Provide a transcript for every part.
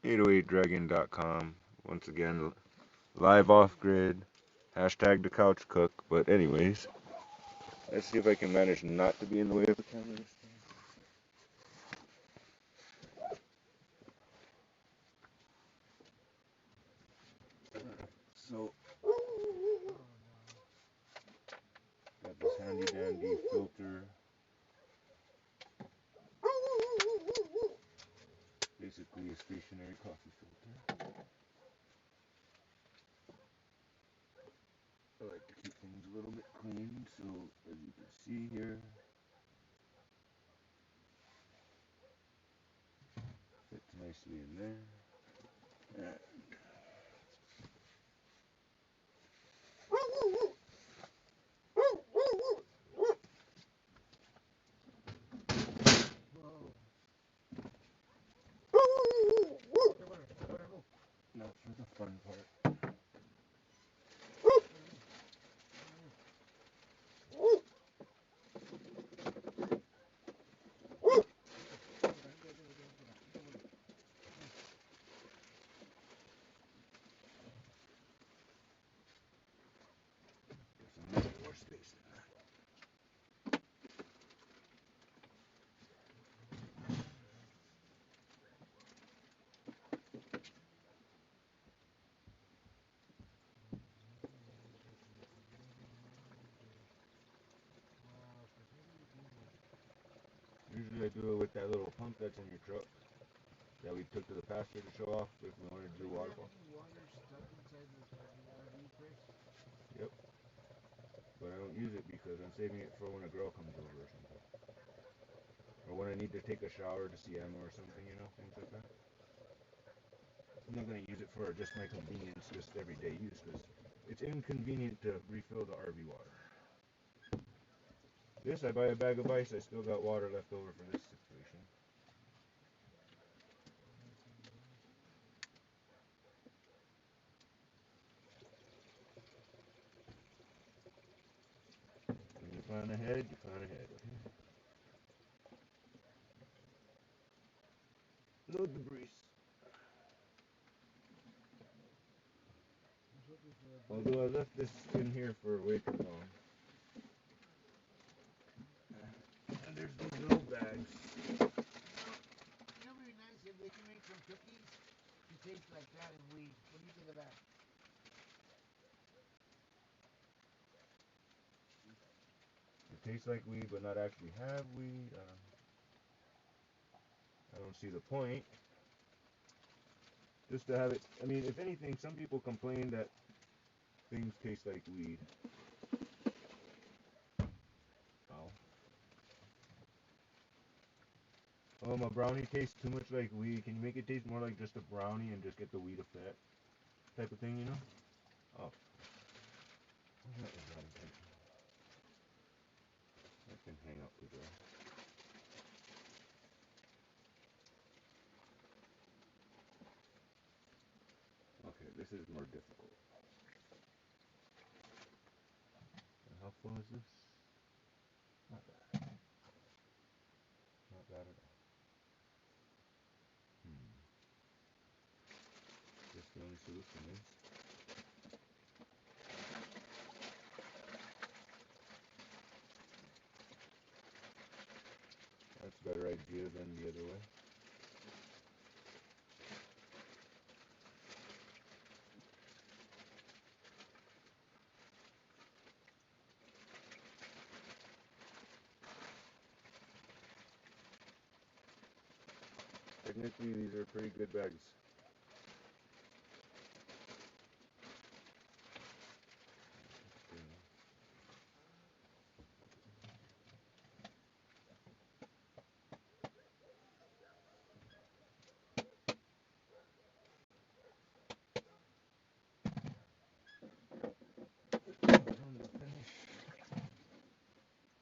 808dragon.com. Once again, live off grid. Hashtag the couch cook. But anyways, let's see if I can manage not to be in the way of the camera. So, got this handy dandy filter. Basically a stationary coffee filter. I like to keep things a little bit clean, so as you can see here, fits nicely in there. And now for the fun part. There's a little more space than that. Usually I do it with that little pump that's in your truck that we took to the pasture to show off if we wanted to do waterfall. Yep. But I don't use it because I'm saving it for when a girl comes over or something. Or when I need to take a shower to see Emma or something, you know, things like that. I'm not going to use it for just my convenience, just everyday use, because it's inconvenient to refill the RV water. This, I buy a bag of ice, I still got water left over for this situation. When you plan ahead, you plan ahead. Load the grease. Although I left this in here for way too long. And there's these little bags. You know, it'd be nice if they can make some cookies to taste like that and weed. What do you think of that? It tastes like weed, but not actually have weed. I don't see the point. Just to have it. I mean, if anything, some people complain that things taste like weed. Oh. Oh, my brownie tastes too much like weed. Can you make it taste more like just a brownie and just get the weed effect? Type of thing, you know? Oh. That was not intentional. That can hang up to dry. Okay, this is more difficult. And how full is this? Not bad. Not bad at all. Guess the only solution is that's a better idea than the other way. Technically, these are pretty good bags.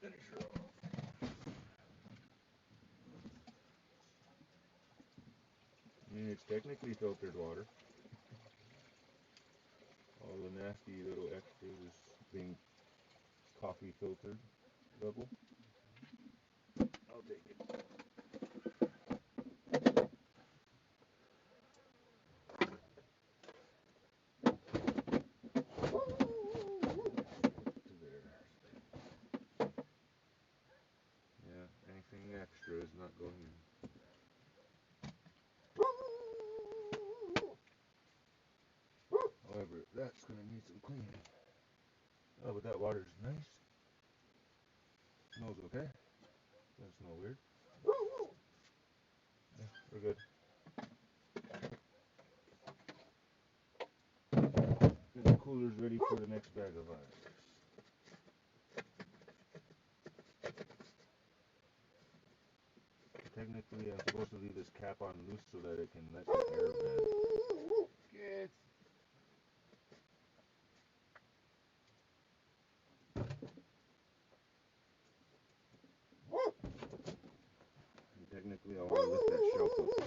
Finish her off. I mean, it's technically filtered water. All the nasty little extras is being coffee filtered double. I'll take it. gonna need some cleaning. Oh, but that water's nice. Smells okay. Doesn't smell weird. Yeah, we're good. And the cooler's ready for the next bag of ice. Technically, I'm supposed to leave this cap on loose so that it can let the air vent. Good. And technically, I want to lift that shelf up.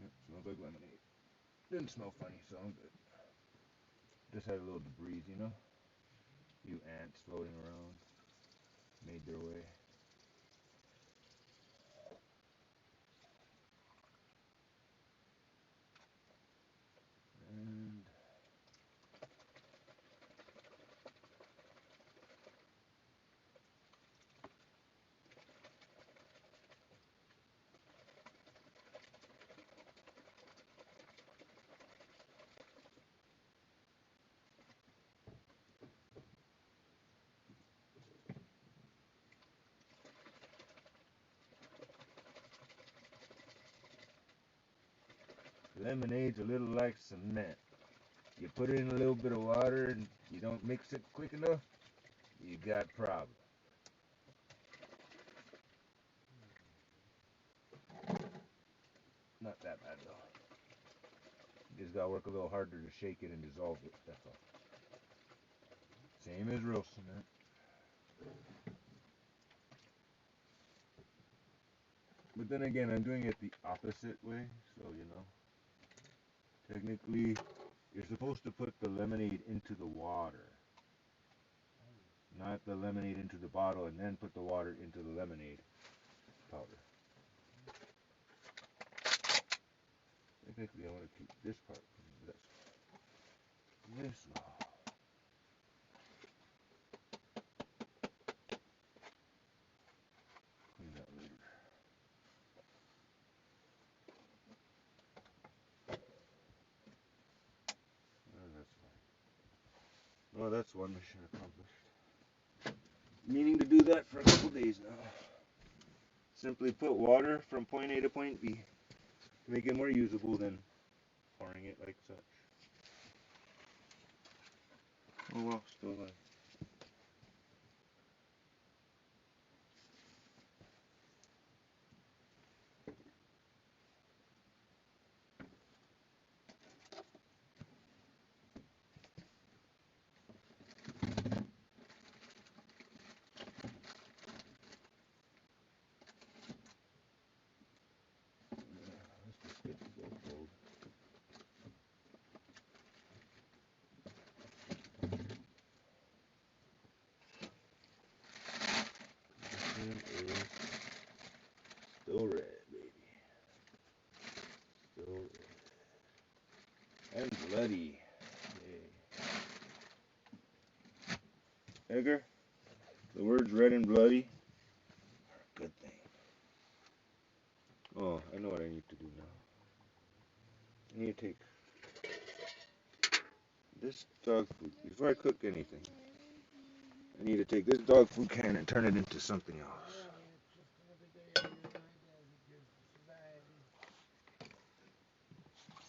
Yep, smells like lemonade. Didn't smell funny, so I'm good. Just had a little debris, you know? Few ants floating around. Made their way. And lemonade's a little like cement. You put in a little bit of water and you don't mix it quick enough, you got problems. Not that bad though. You just gotta work a little harder to shake it and dissolve it, that's all. Same as real cement. But then again, I'm doing it the opposite way, so you know. Technically, you're supposed to put the lemonade into the water, not the lemonade into the bottle and then put the water into the lemonade powder. Technically, I want to keep this part from this. This one. Clean that later. Oh, that's fine. Well, that's one mission accomplished. Meaning to do that for a couple days now. Simply put water from point A to point B to make it more usable than pouring it like such. Oh well, still alive. This biscuit's so cold. It is still red, baby. Still red. And bloody. Yay. Edgar, the words red and bloody are a good thing. Oh, I know what I need to do now. I need to take this dog food, before I cook anything, I need to take this dog food can and turn it into something else.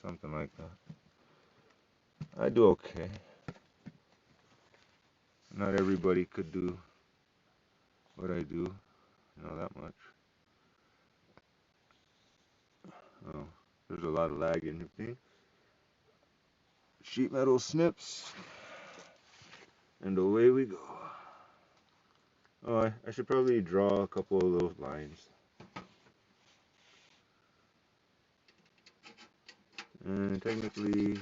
Something like that. I do okay. Not everybody could do what I do, that much. Oh, there's a lot of lag in between. Sheet metal snips, and away we go. Oh, I should probably draw a couple of those lines. And technically,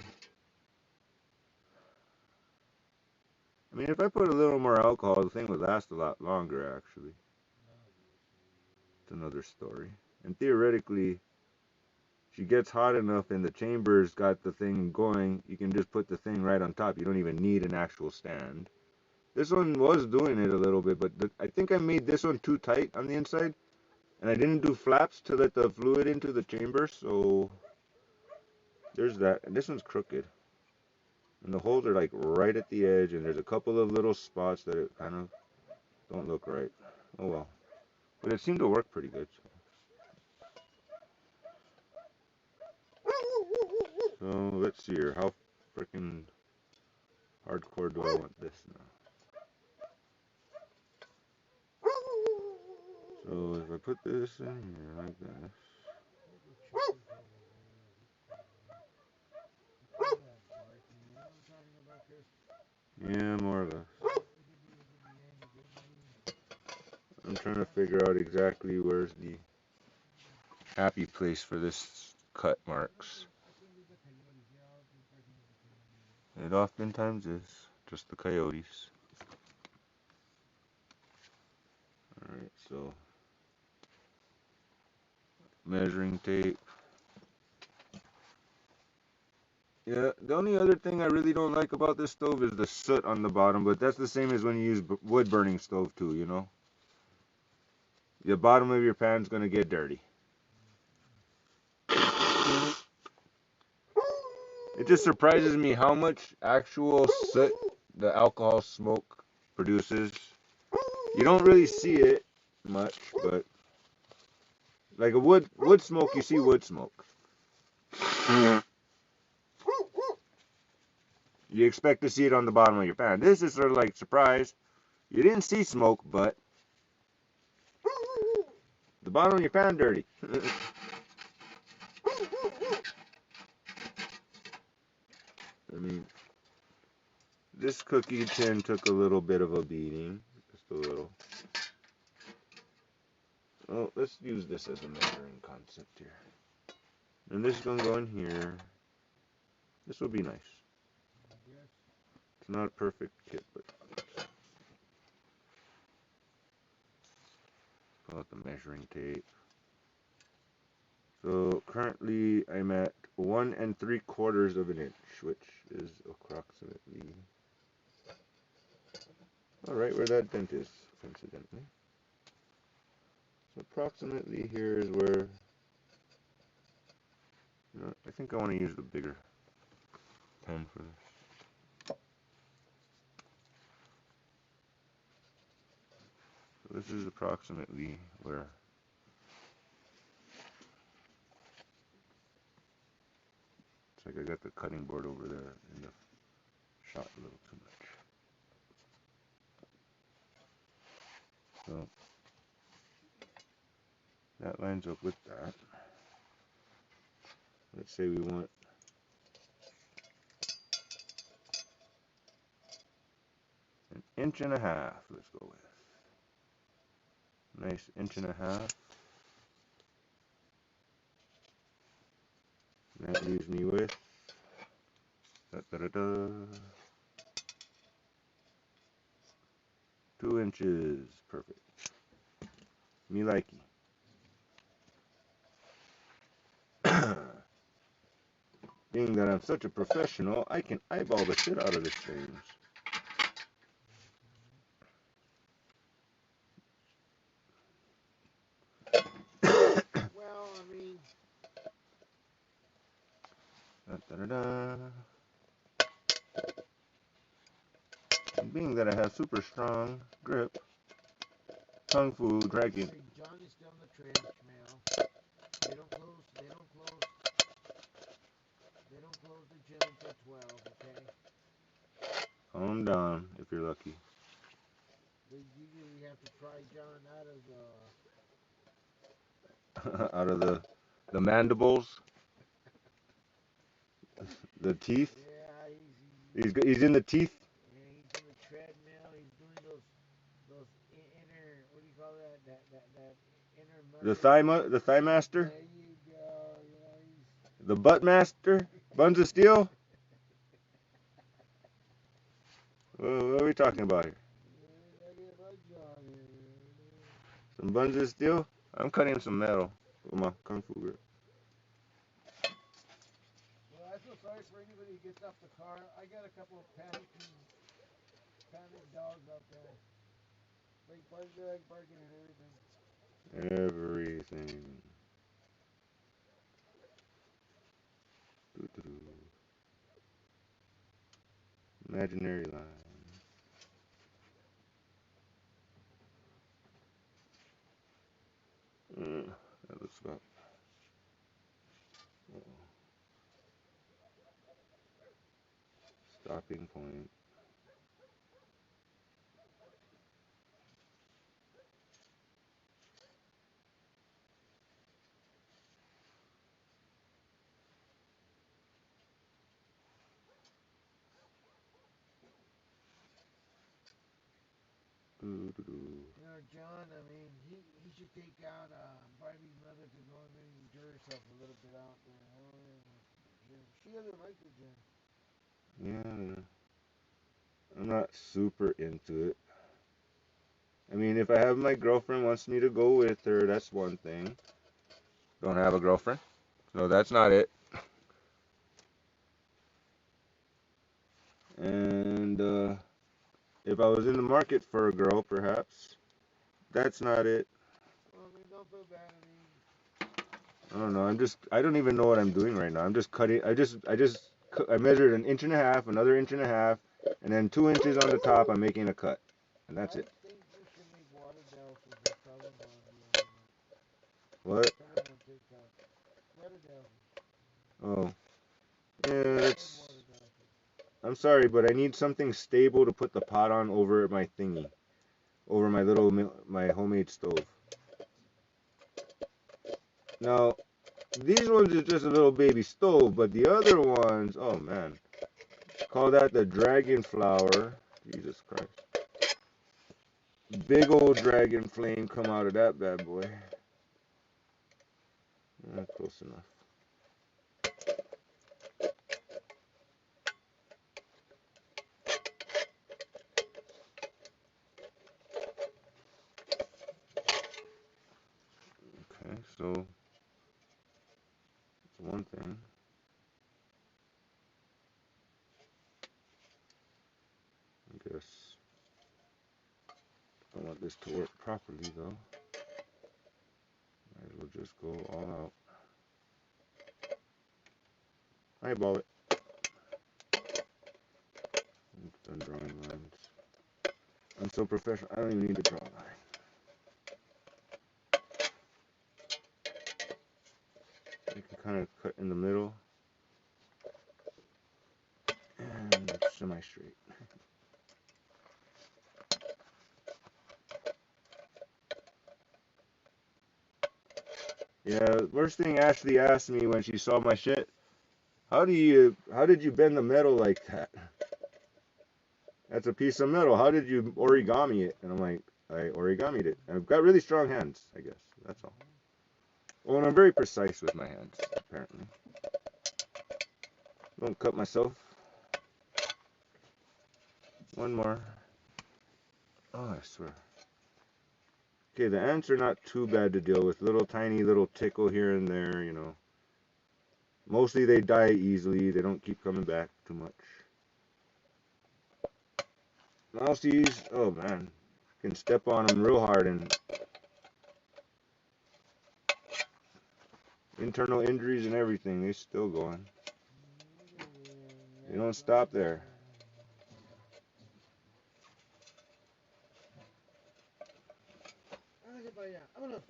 I mean, if I put a little more alcohol, the thing would last a lot longer, actually. It's another story. And theoretically, she gets hot enough and the chamber's got the thing going, you can just put the thing right on top. You don't even need an actual stand. This one was doing it a little bit, but I think I made this one too tight on the inside. And I didn't do flaps to let the fluid into the chamber, so there's that. And this one's crooked. And the holes are like right at the edge, and there's a couple of little spots that it kind of don't look right. Oh well. But it seemed to work pretty good. So let's see here. How freaking hardcore do I want this now? So if I put this in here like this. Yeah, more or less. I'm trying to figure out exactly where's the happy place for this cut marks. It oftentimes is just the coyotes. Alright, so measuring tape. Yeah, the only other thing I really don't like about this stove is the soot on the bottom, but that's the same as when you use wood burning stove too, you know? The bottom of your pan's gonna get dirty. It just surprises me how much actual soot the alcohol smoke produces. You don't really see it much, but like a wood smoke, you see wood smoke. You expect to see it on the bottom of your pan. This is sort of like surprise. You didn't see smoke, but the bottom of your pan dirty. I mean, this cookie tin took a little bit of a beating. Just a little. Oh, let's use this as a measuring concept here. And this is going to go in here. This will be nice. It's not a perfect kit, but pull out the measuring tape. So currently I'm at 1 3/4 of an inch, which is approximately right where that dent is, coincidentally. So approximately here is where, I think I want to use the bigger pen for this. So this is approximately where. It's like I got the cutting board over there in the shot a little too much. So that lines up with that. Let's say we want an 1.5 inches. Let's go with nice 1.5 inches. That leaves me with 2 inches. Perfect. Me likey. Being that I'm such a professional, I can eyeball the shit out of this thing. Well, I mean, Being that I have super strong grip, Kung Fu Dragon. John is still in the trench, Mel. They don't close. They don't close the gym until 12. Okay. Calm down if you're lucky. They usually have to pry John out of the Out of the mandibles, the teeth. Yeah, He's in the teeth. yeah, he's in the treadmill. He's doing those inner, what do you call that? That inner muscle. The thigh master. There you go. The butt master. Buns of steel. What are we talking about here? Some buns of steel. I'm cutting some metal with my Kung Fu grip. I feel sorry for anybody who gets off the car. I got a couple of panic dogs out there. They like barking at everything. Everything. Doo-doo-doo. Imaginary line. That looks about. Stopping point. Doo-doo-doo. You know, John. I mean, he should take out Barbie's mother to go and maybe enjoy herself a little bit out there. She doesn't like the gym. Yeah, I'm not super into it. I mean, if I have my girlfriend wants me to go with her, that's one thing. Don't have a girlfriend, so that's not it. And if I was in the market for a girl, perhaps that's not it. Well, I mean, don't feel bad. I mean, I don't know. I don't even know what I'm doing right now. I'm just cutting. I measured an inch and a half, another inch and a half, and then 2 inches on the top. I'm making a cut, and that's I it. think you should make water delphins and sell them on the internet. What? Sell them on TikTok. Water delphins. Oh, yeah. Liquid That's. water delphins. I'm sorry, but I need something stable to put the pot on over my thingy, over my homemade stove. Now, these ones is just a little baby stove, but the other ones, oh man, call that the dragon flower. Jesus Christ. Big old dragon flame come out of that bad boy. Close enough. Okay, so one thing. I guess I want this to work properly though. Might as well just go all out. Eyeball it. Done drawing lines. I'm so professional. I don't even need to draw a line. I can kind of cut in the middle and semi-straight. Yeah, first thing Ashley asked me when she saw my shit, how did you bend the metal like that? That's a piece of metal. How did you origami it? And I'm like, I origamied it. I've got really strong hands, I guess. That's all. Well, and I'm very precise with my hands, apparently. Don't cut myself. One more. Oh, I swear. Okay, the ants are not too bad to deal with. Little tiny little tickle here and there, you know. Mostly they die easily. They don't keep coming back too much. Mousies, oh man, can step on them real hard and internal injuries and everything. They still going. They don't stop there. Vámonos.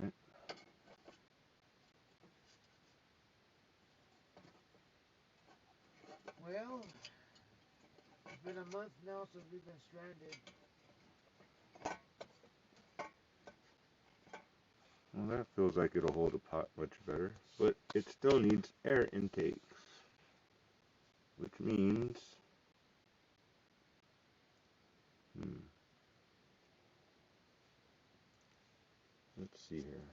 Right. Well, it's been a month now since we've been stranded. Well, that feels like it'll hold a pot much better, but it still needs air intakes, which means, hmm, let's see here.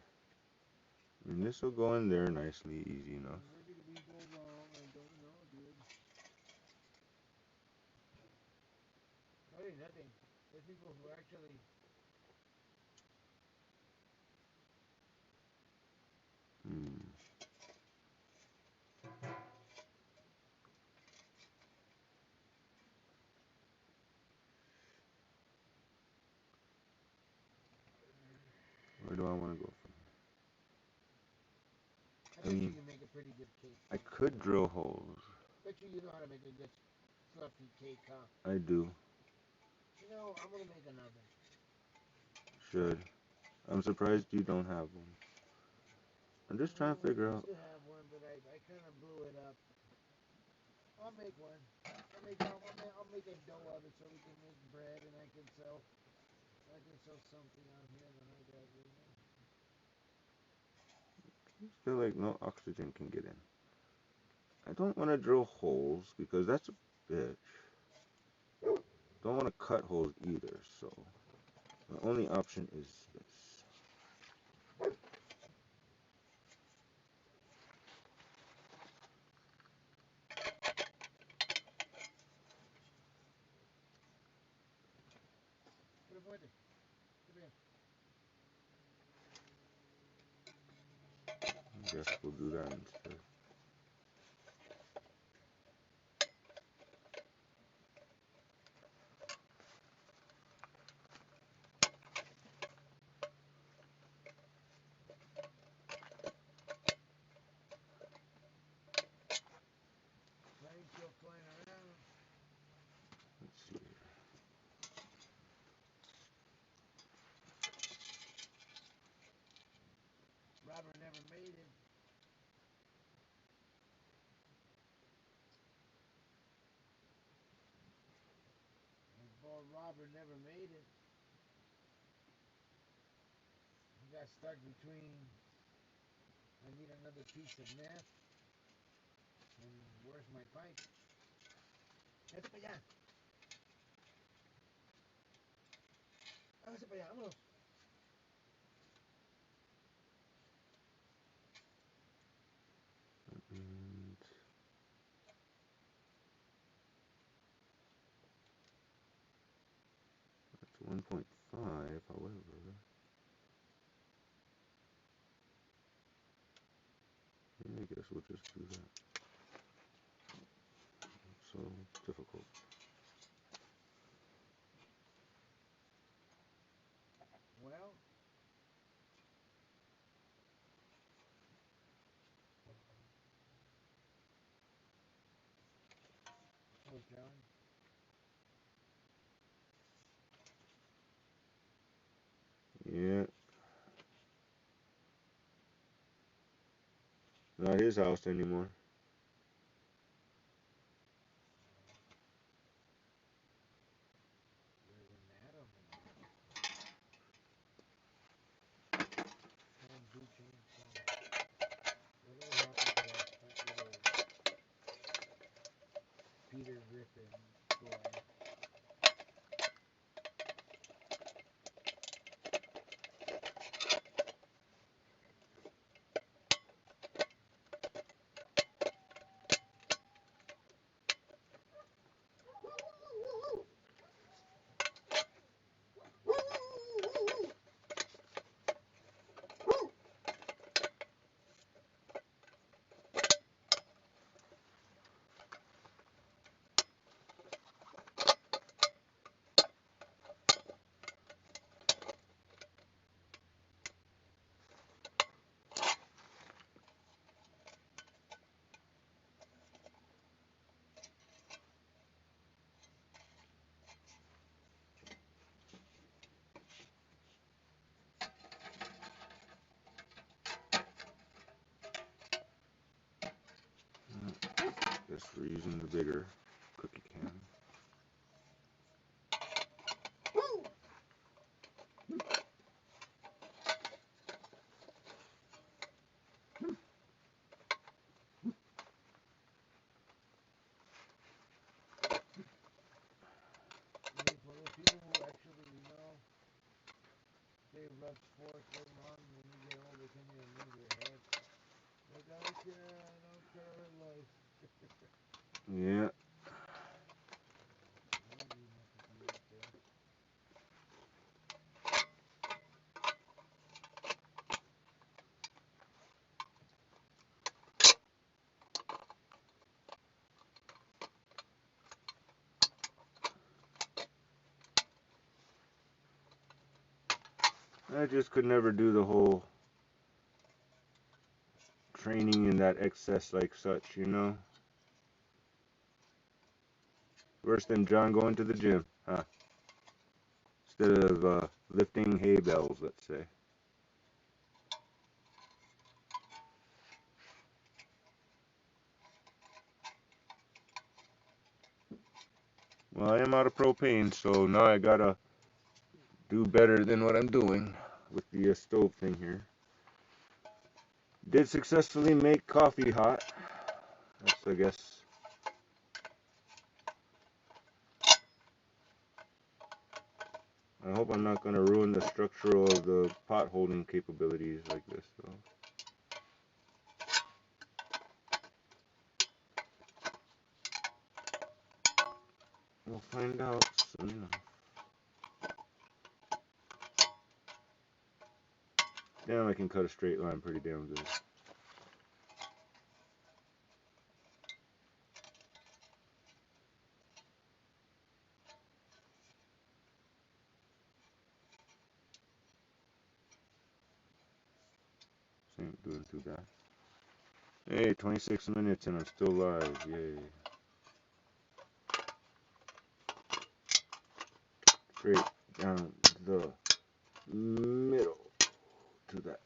I mean, this will go in there nicely, easy enough. Where did we go wrong? I don't know, dude. Probably nothing. There's people who actually Where do I want to go from I bet you make a pretty good cake. I could drill holes. Bet you know how to make a good fluffy cake, huh? I do. You know, I'm gonna make another. Should. I'm surprised you don't have one. I'm just trying to figure out. I used to have one, but I kind of blew it up. I'll make one. I'll make a dough of it so we can make bread and I can sell something out here in the high desert. I feel like no oxygen can get in. I don't want to drill holes because that's a bitch. Don't want to cut holes either, so the only option is this. I guess we'll do that instead. Let's see. Robert never made it. Boy, Robert never made it. He got stuck between I need another piece of meth and where's my pipe? Vete para allá. Hágase para allá, vámonos. And that's 1.5, however. Yeah, I guess we'll just do that. So difficult. Well, oh John. Yeah. Not his house anymore. There's an atom in there. Times do change some. Whatever happened to that little Peter Griffin boy? Guess we're using the bigger cookie can. I mean, for those people who actually know, they rub sports later on when you get old, they can't even move their head. Like, I don't care what life. Yeah. I just could never do the whole training in that excess like such, you know? Worse than John going to the gym, huh? Instead of lifting hay bales, let's say. Well, I am out of propane, so now I gotta do better than what I'm doing with the stove thing here. Did successfully make coffee hot. That's, I guess. I hope I'm not gonna ruin the structural of the pot holding capabilities like this, though. We'll find out soon enough. Damn, I can cut a straight line pretty damn good. This ain't doing too bad. Hey, 26 minutes and I'm still live. Yay. Straight down the middle to that.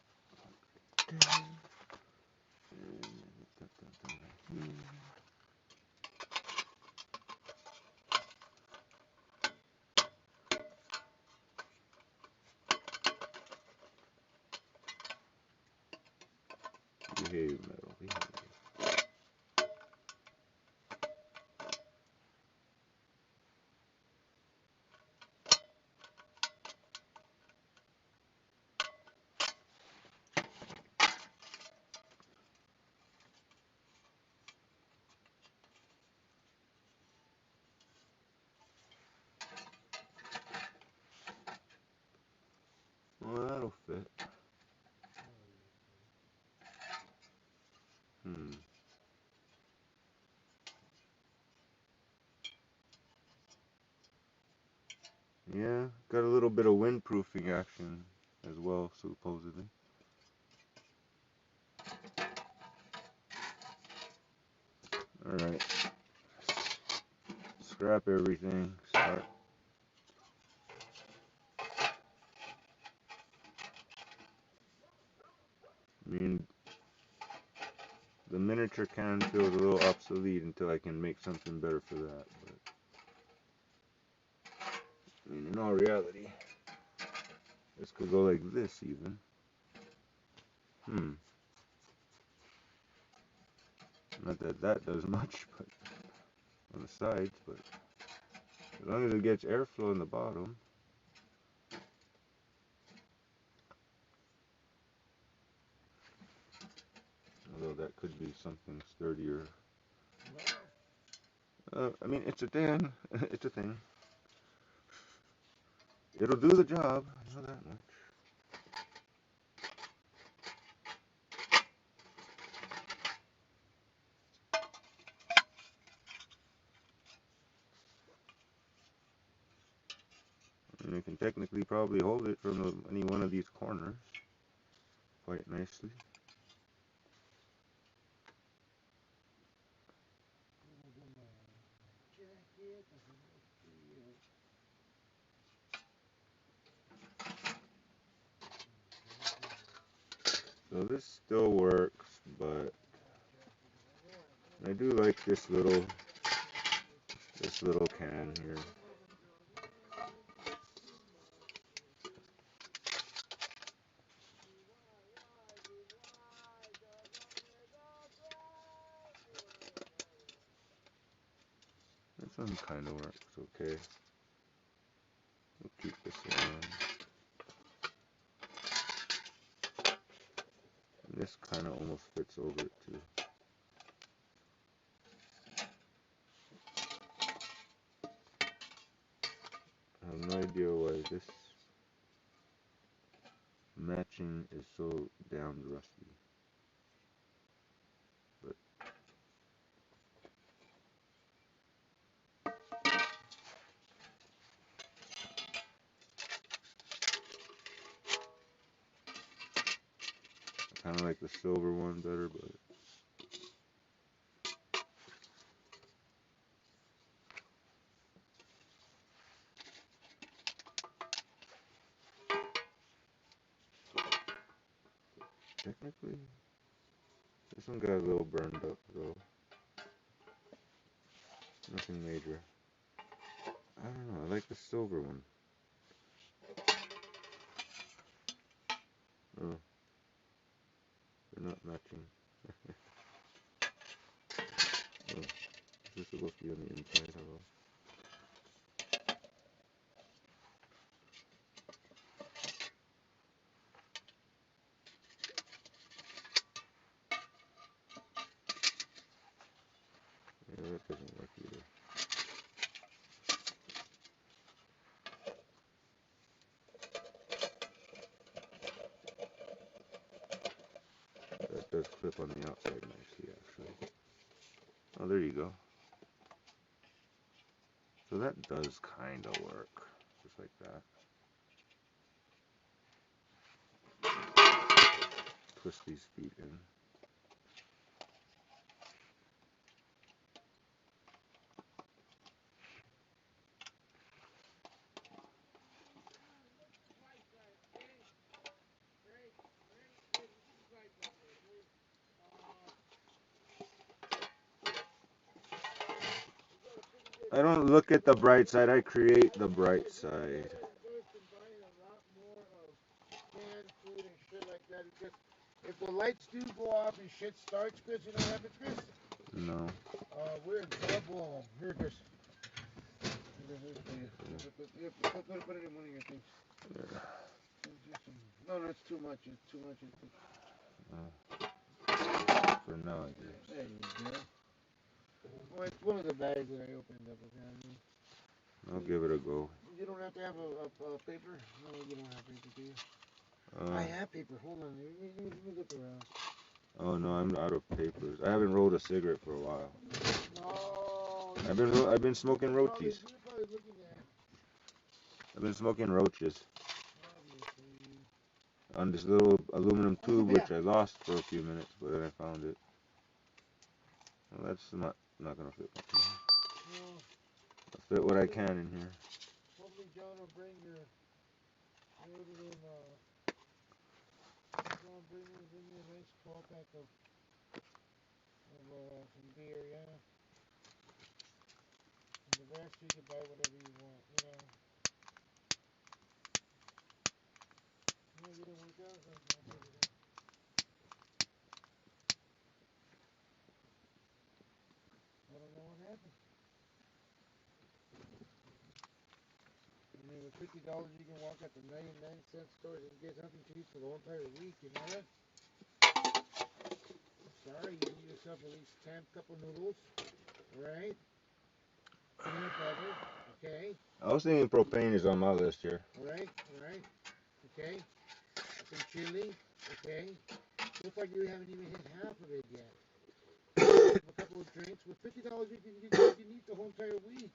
Behave, metal, behave. Well, that'll fit. Yeah, got a little bit of windproofing action as well, supposedly. Alright. Scrap everything. Start. I mean, the miniature can feels a little obsolete until I can make something better for that. But I mean, in all reality, this could go like this even. Not that that does much, but on the sides, but as long as it gets airflow in the bottom. Although that could be something sturdier. I mean, it's a thing. It's a thing. It'll do the job. I know that much. And you can technically probably hold it from any one of these corners quite nicely. So this still works, but I do like this little can here. This one kind of works okay. We'll keep this one. And this kind of almost fits over it too. I have no idea why this matching is so damn rusty. But Kind of like the silver one better, but technically, this one got a little burned up though. Nothing major. I don't know. I like the silver one. Oh, they're not matching. Oh, is this supposed to be on the inside? Hello. Yeah, that doesn't work either. That does clip on the outside nicely, actually. Oh, there you go. So that does kind of work, just like that. Twist these feet in. I don't look at the bright side, I create the bright side. If the lights do go off and shit starts, Chris, you know what happens, Chris? No. We're in trouble. Here, Chris. Put it in one of your things. Yeah. No, that's too much. It's too much. For now, I guess. There you go. Well, it's one of the bags that I opened up. Okay? I'll give it a go. You don't have to have a paper? No, you don't have paper, do you? I have paper. Hold on. Let me look around. Oh no, I'm out of papers. I haven't rolled a cigarette for a while. No. I've been smoking roaches. You're probably looking at. I've been smoking roaches Obviously. on this little aluminum tube, which I lost for a few minutes, but then I found it. Well, that's not gonna fit much in here. No. I'll fit what I can in here. Hopefully John will bring your. John, bring me a nice 12-pack of some beer, yeah. And the rest you can buy whatever you want, you know. You didn't work out? I don't know what happened. I mean, with $50 you can walk at the 99-cent stores and get something to eat for the whole entire week, you know that? Sorry, you need yourself at least 10 couple noodles, right? Peanut butter, okay? I was thinking propane is on my list here. Alright, okay? Some chili, okay? Looks like you haven't even hit half of it yet. A couple of drinks. With $50 you can eat the whole entire week.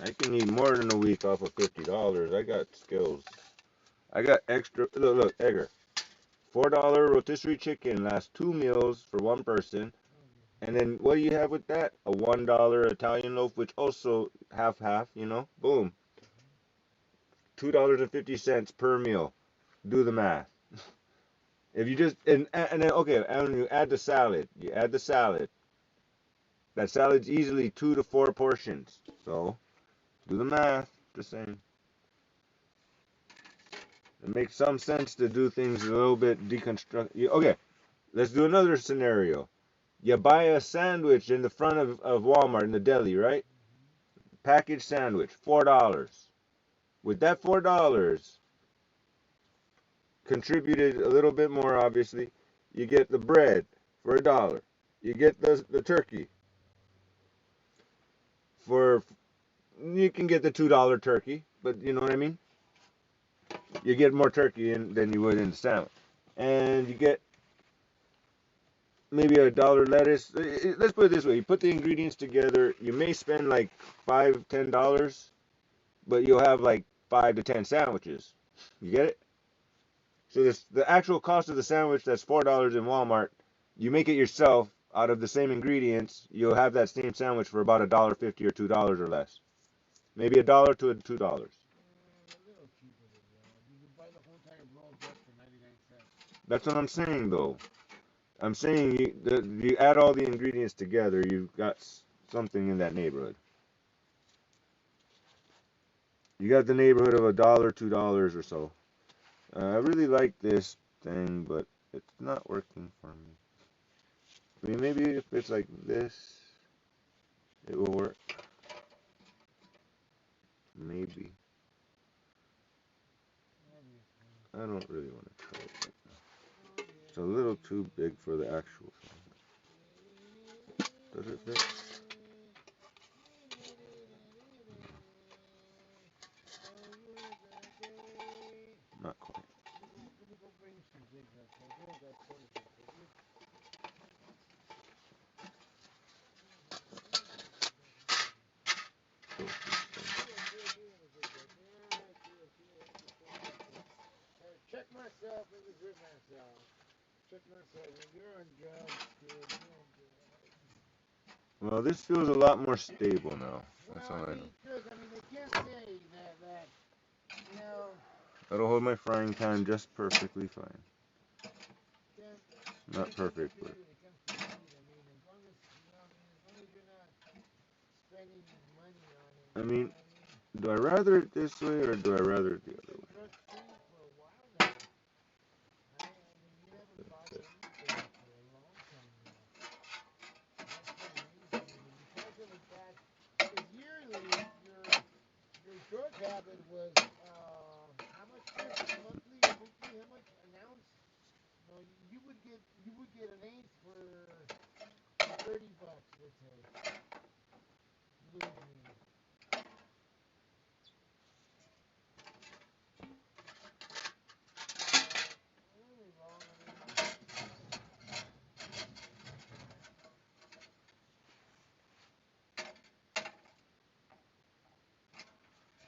I can eat more than a week off of $50. I got skills. I got extra. Look, Edgar. $4 rotisserie chicken lasts 2 meals for one person. And then what do you have with that? A $1 Italian loaf, which also half, you know? Boom. $2.50 per meal. Do the math. If you just and then okay, and you add the salad. You add the salad. That salad's easily 2 to 4 portions. So do the math. Just saying. It makes some sense to do things a little bit deconstruct. Okay, let's do another scenario. You buy a sandwich in the front of Walmart in the deli, right? Packaged sandwich, $4. With that $4, contributed a little bit more, obviously. You get the bread for $1. You get the turkey for. You can get the $2 turkey, but you know what I mean. You get more turkey than you would in the sandwich, and you get maybe $1 lettuce. Let's put it this way: you put the ingredients together. You may spend like $5, $10. but you'll have like 5 to 10 sandwiches. You get it? So this the actual cost of the sandwich that's $4 in Walmart. You make it yourself out of the same ingredients. You'll have that same sandwich for about $1.50 or $2 or less. Maybe $1 to $2. A little cheaper than that. You can buy the whole entire roll just for 99 cents. That's what I'm saying though. I'm saying you add all the ingredients together, you've got something in that neighborhood. You got the neighborhood of $1, $2 or so. I really like this thing, but it's not working for me. I mean, maybe if it's like this, it will work. Maybe. I don't really want to try it. It's a little too big for the actual thing. Does it fit? Not quite. Check myself and regret myself. Check myself. When you're on drugs, kid, you're on drugs. Well, this feels a lot more stable now. That's all I know. Because, they can't say that, you know. That'll hold my frying pan just perfectly fine. Not perfect, but. As long as, as long as you're not spending money on it. I mean, do I rather it this way or do I rather it the other way? Drug free for a while now. You haven't bought anything for a long time now. That's the reason. Because of the fact, because yearly, your drug habit was, how much monthly, how much an ounce? No, you would get an eighth for $30, let's say. Losing.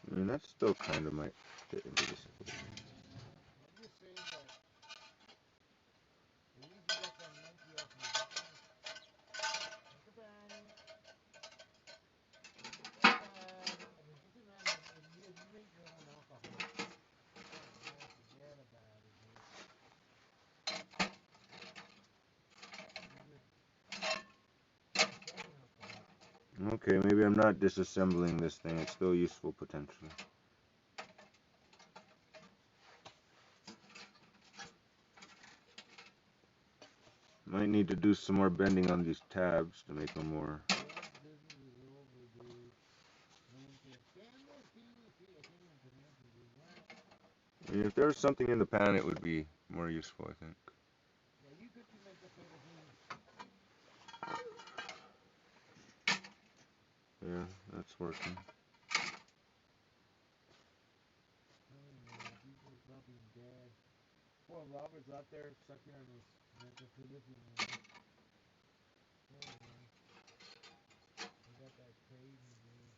I mean, that still kind of might fit into this equation. I'm just saying that at least you got that monkey off your back. Think about it. Think about it. If you make your own alcohol, forget about it, dude. Okay, maybe I'm not disassembling this thing. It's still useful potentially. Might need to do some more bending on these tabs to make them more. I mean, if there was something in the pan, it would be more useful, I think. Yeah, that's working. Poor Robert's out there sucking on his mental Philippine. You got that crazy, dude.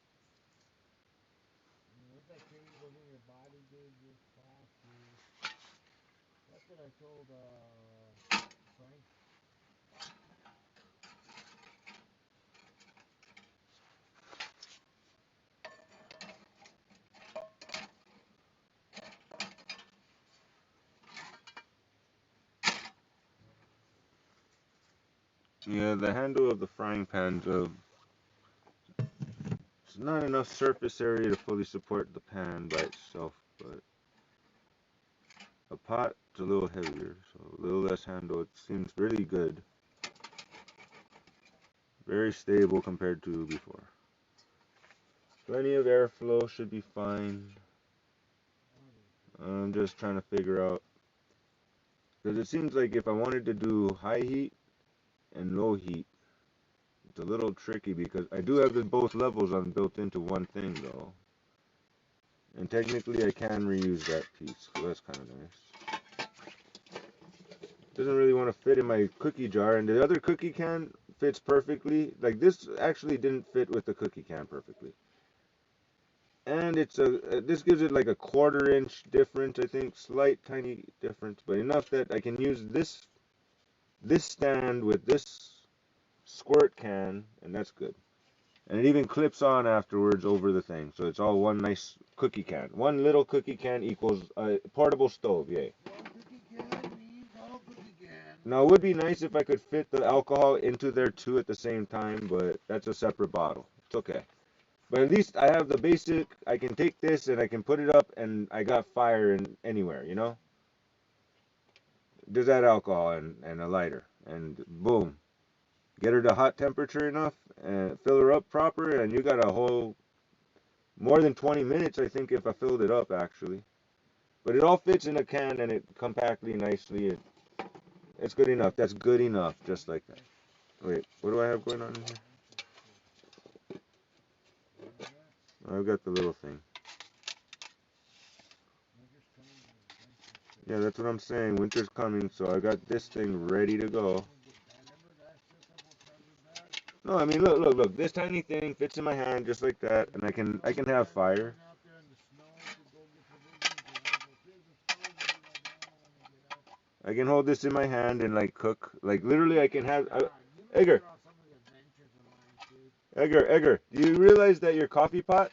Once that crazy goes in your body, dude, you're fucked, dude. That's what I told Frank. Yeah, the handle of the frying pan's it's not enough surface area to fully support the pan by itself, but a pot's a little heavier, so a little less handle. It seems really good. Very stable compared to before. Plenty of airflow, should be fine. I'm just trying to figure out, because it seems like if I wanted to do high heat and low heat, it's a little tricky because I do have both levels on built into one thing though. And technically I can reuse that piece, so that's kind of nice. Doesn't really want to fit in my cookie jar, and the other cookie can fits perfectly. Like this actually didn't fit with the cookie can perfectly. And it's this gives it like a 1/4 inch difference, I think, slight tiny difference, but enough that I can use this stand with this squirt can, and that's good. And it even clips on afterwards over the thing, so it's all one nice cookie can. One little cookie can equals a portable stove, yay. One cookie can means all cookie can. Now it would be nice if I could fit the alcohol into there too at the same time, but that's a separate bottle. It's okay. But at least I have the basic, I can take this and I can put it up and I got fire in anywhere, you know? Just add alcohol and a lighter and boom. Get her to hot temperature enough and fill her up proper and you got a whole, more than 20 minutes I think if I filled it up actually. But it all fits in a can and it compactly nicely. It's good enough. That's good enough, just like that. Wait, what do I have going on in here? I've got the little thing. Yeah, that's what I'm saying. Winter's coming, so I got this thing ready to go. No, I mean, look. This tiny thing fits in my hand just like that, and I can have fire. I can hold this in my hand and like cook. Like literally, I can have. Edgar, Edgar, do you realize that your coffee pot,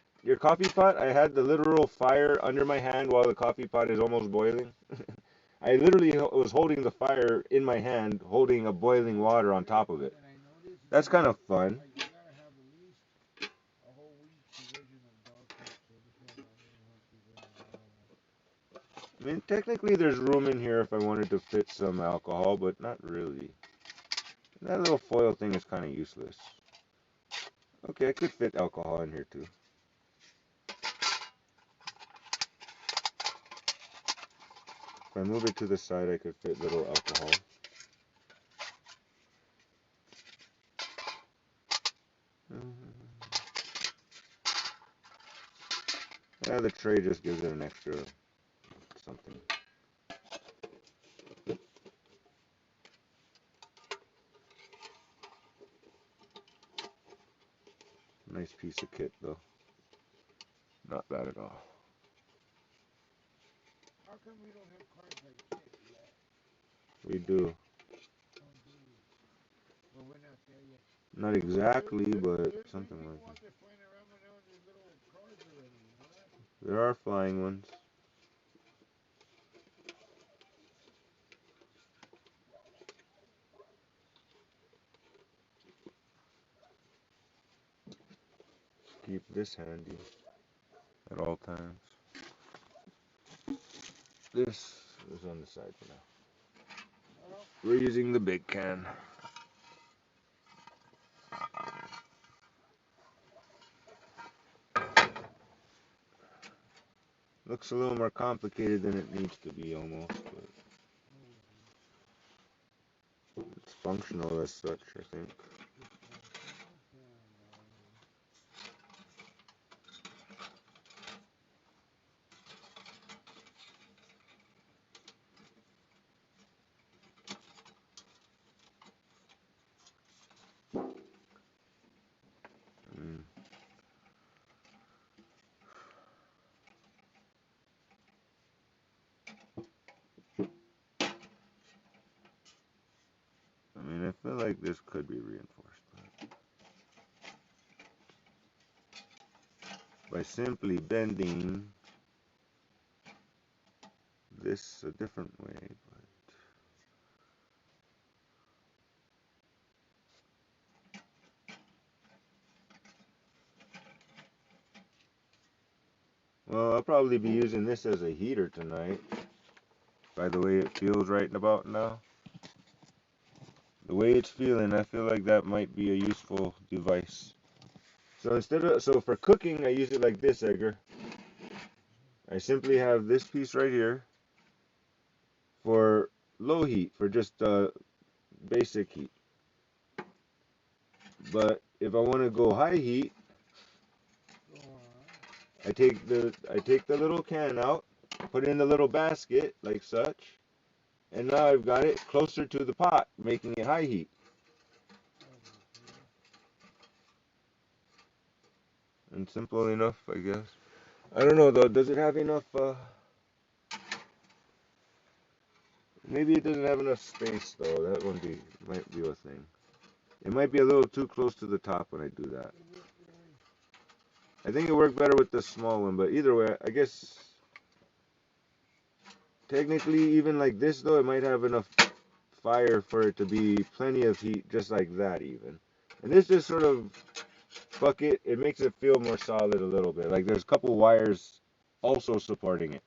I had the literal fire under my hand while the coffee pot is almost boiling? I literally was holding the fire in my hand, holding a boiling water on top of it. That's kind of fun. I mean, technically there's room in here if I wanted to fit some alcohol, but not really. That little foil thing is kind of useless. Okay, I could fit alcohol in here too. If I move it to the side, I could fit little alcohol. Yeah, the tray just gives it an extra something. Nice piece of kit though. Not bad at all. How come we don't have cars like this yet? We do. Well, we're not there yet. Not exactly, but something like that. There are flying ones. Keep this handy at all times. This is on the side for now. We're using the big can. Looks a little more complicated than it needs to be almost, but it's functional as such, I think. I mean, I feel like this could be reinforced, but by simply bending this a different way, but well, I'll probably be using this as a heater tonight. By the way it feels right about now. The way it's feeling, I feel like that might be a useful device. So for cooking, I use it like this, Edgar. I simply have this piece right here for low heat, for just basic heat. But if I want to go high heat, I take the little can out, put it in the little basket like such, and now I've got it closer to the pot, making it high heat. And simple enough, I guess. I don't know though. Does it have enough? Maybe it doesn't have enough space though. That one might be a thing. It might be a little too close to the top when I do that. I think it worked better with the small one, but either way, I guess technically even like this though, it might have enough fire for it to be plenty of heat, just like that even. And this just sort of fuck it. It makes it feel more solid a little bit. Like there's a couple wires also supporting it.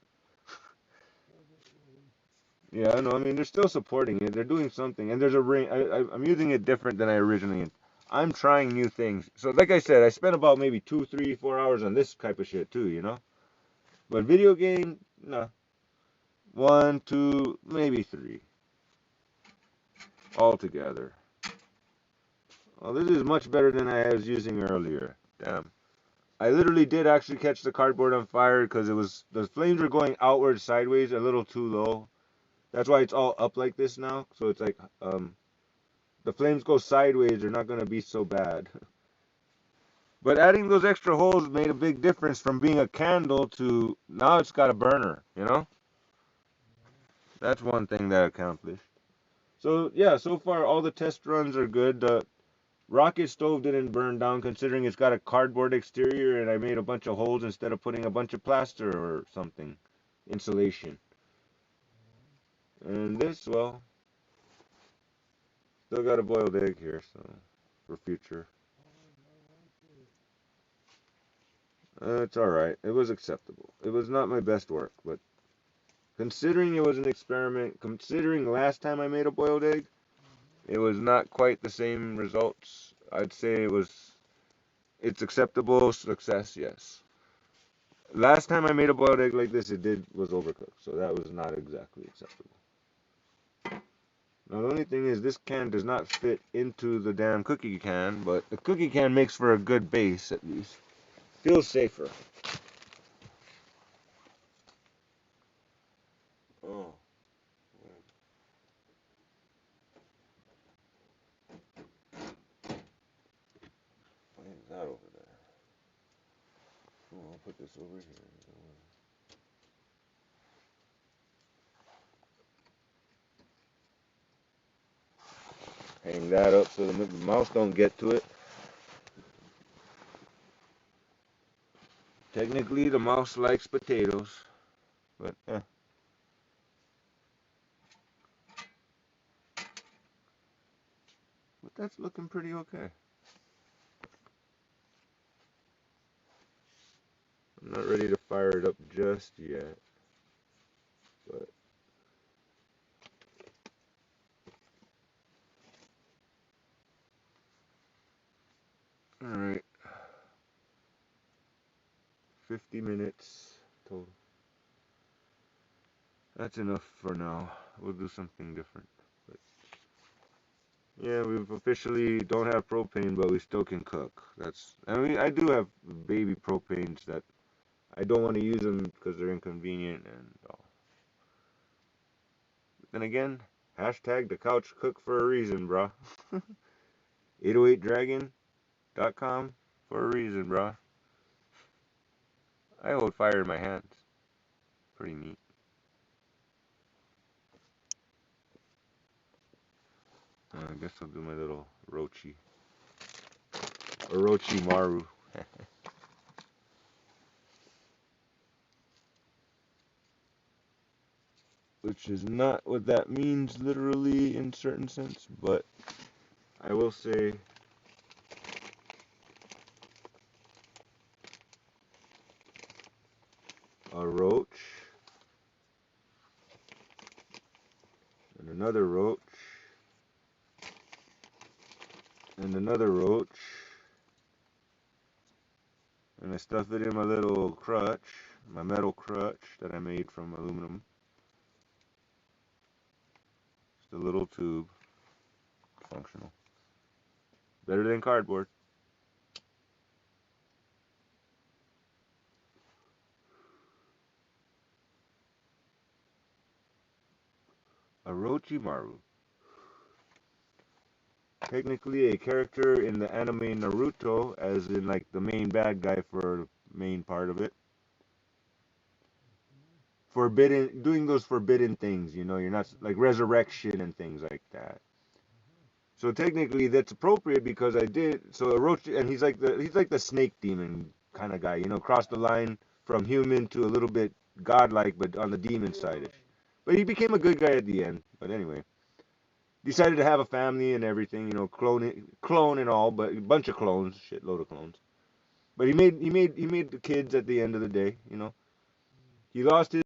Yeah, I know. I mean, they're still supporting it. They're doing something, and there's a ring. I'm using it different than I originally. I'm trying new things. So, like I said, I spent about maybe 2, 3, 4 hours on this type of shit too, you know. But video game, no, 1, 2, maybe 3 altogether. Well, this is much better than I was using earlier. Damn. I literally did actually catch the cardboard on fire because it was the flames were going outward sideways a little too low. That's why it's all up like this now. So it's like the flames go sideways, they're not going to be so bad. But adding those extra holes made a big difference from being a candle to now it's got a burner, you know? That's one thing that accomplished. So, yeah, so far all the test runs are good. The rocket stove didn't burn down considering it's got a cardboard exterior and I made a bunch of holes instead of putting a bunch of plaster or something. Insulation. And this, well, still got a boiled egg here, so for future. It's alright. It was acceptable. It was not my best work, but considering it was an experiment, considering last time I made a boiled egg, it was not quite the same results. I'd say it's acceptable success, yes. Last time I made a boiled egg like this, was overcooked, so that was not exactly acceptable. Now the only thing is this can does not fit into the damn cookie can, but the cookie can makes for a good base at least. Feels safer. Oh, why is that over there? Oh, I'll put this over here. Hang that up so the mouse don't get to it. Technically, the mouse likes potatoes, but but that's looking pretty okay. I'm not ready to fire it up just yet, but all right. 50 minutes total. That's enough for now. We'll do something different. But yeah, we officially don't have propane, but we still can cook. I mean, I do have baby propanes that I don't want to use them because they're inconvenient and all. But then again, hashtag the couch cook for a reason, bruh. 808dragon.com for a reason, bruh. I hold fire in my hands. Pretty neat. I guess I'll do my little Orochimaru. Which is not what that means literally in certain sense, but I will say a roach and another roach and another roach, and I stuff it in my little crutch, my metal crutch that I made from aluminum. Just a little tube, functional. Better than cardboard. Orochimaru. Technically a character in the anime Naruto, as in like the main bad guy for the main part of it. forbidden, doing those forbidden things. You know, you're not like resurrection and things like that. So technically, that's appropriate because I did. So Orochi, and he's like the snake demon kind of guy. You know, crossed the line from human to a little bit godlike, but on the demon side. But he became a good guy at the end. But anyway, decided to have a family and everything. You know, clone and all, but a bunch of clones, shitload of clones. But he made the kids at the end of the day. You know, he lost his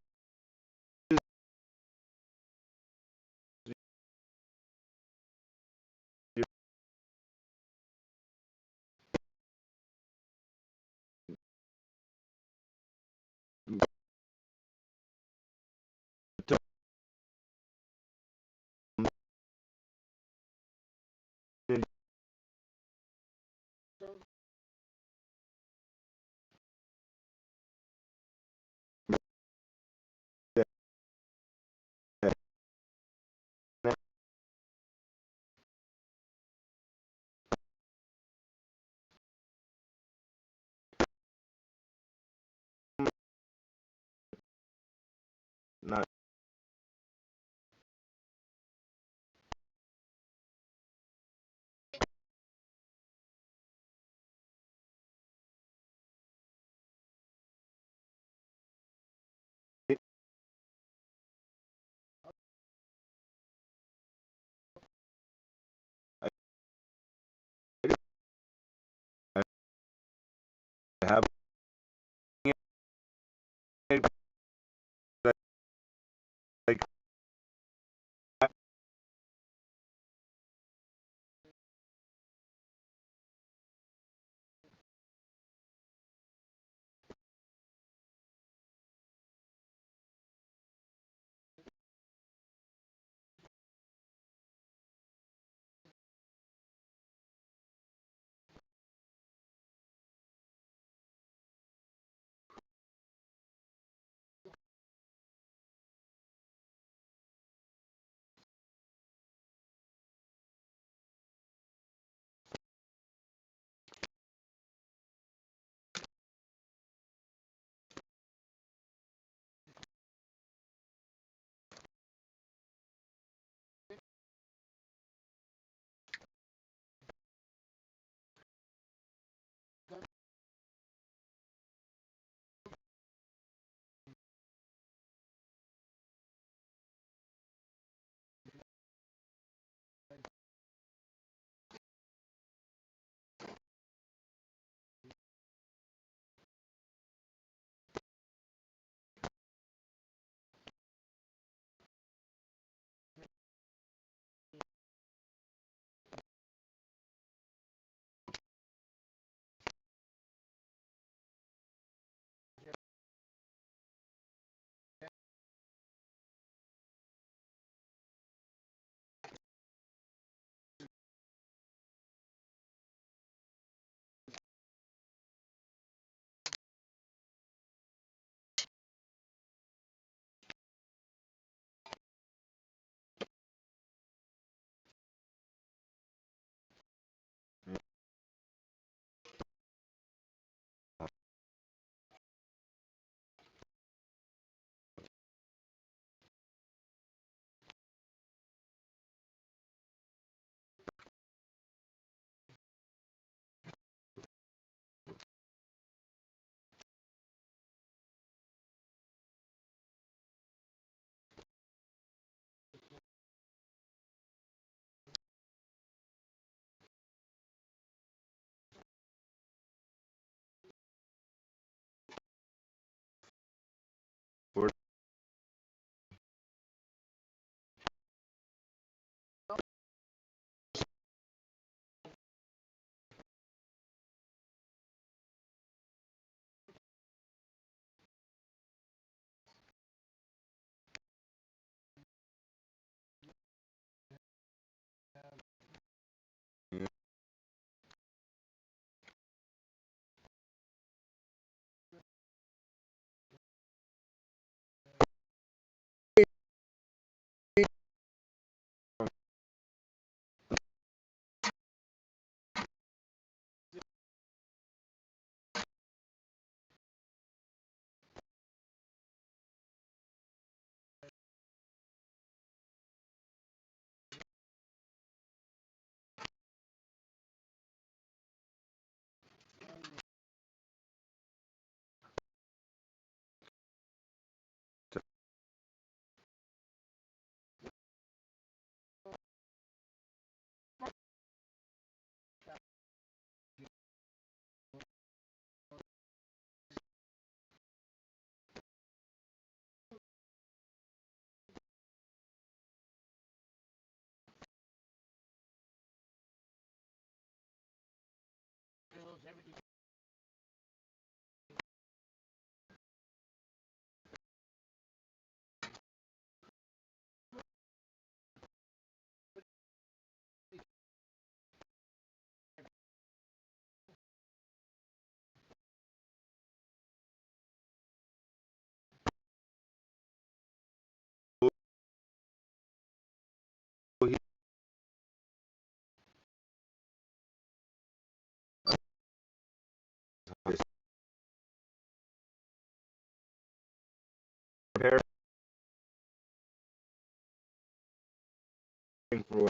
for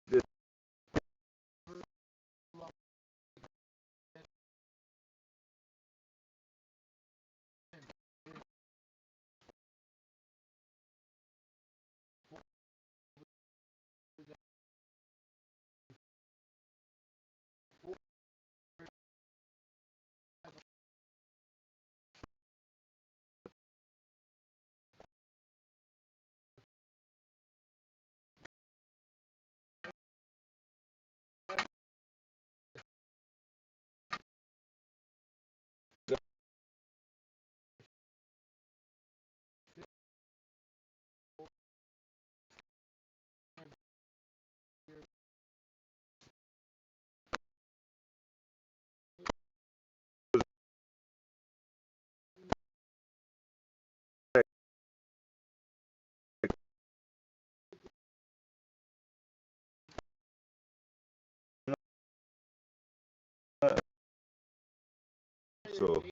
this. So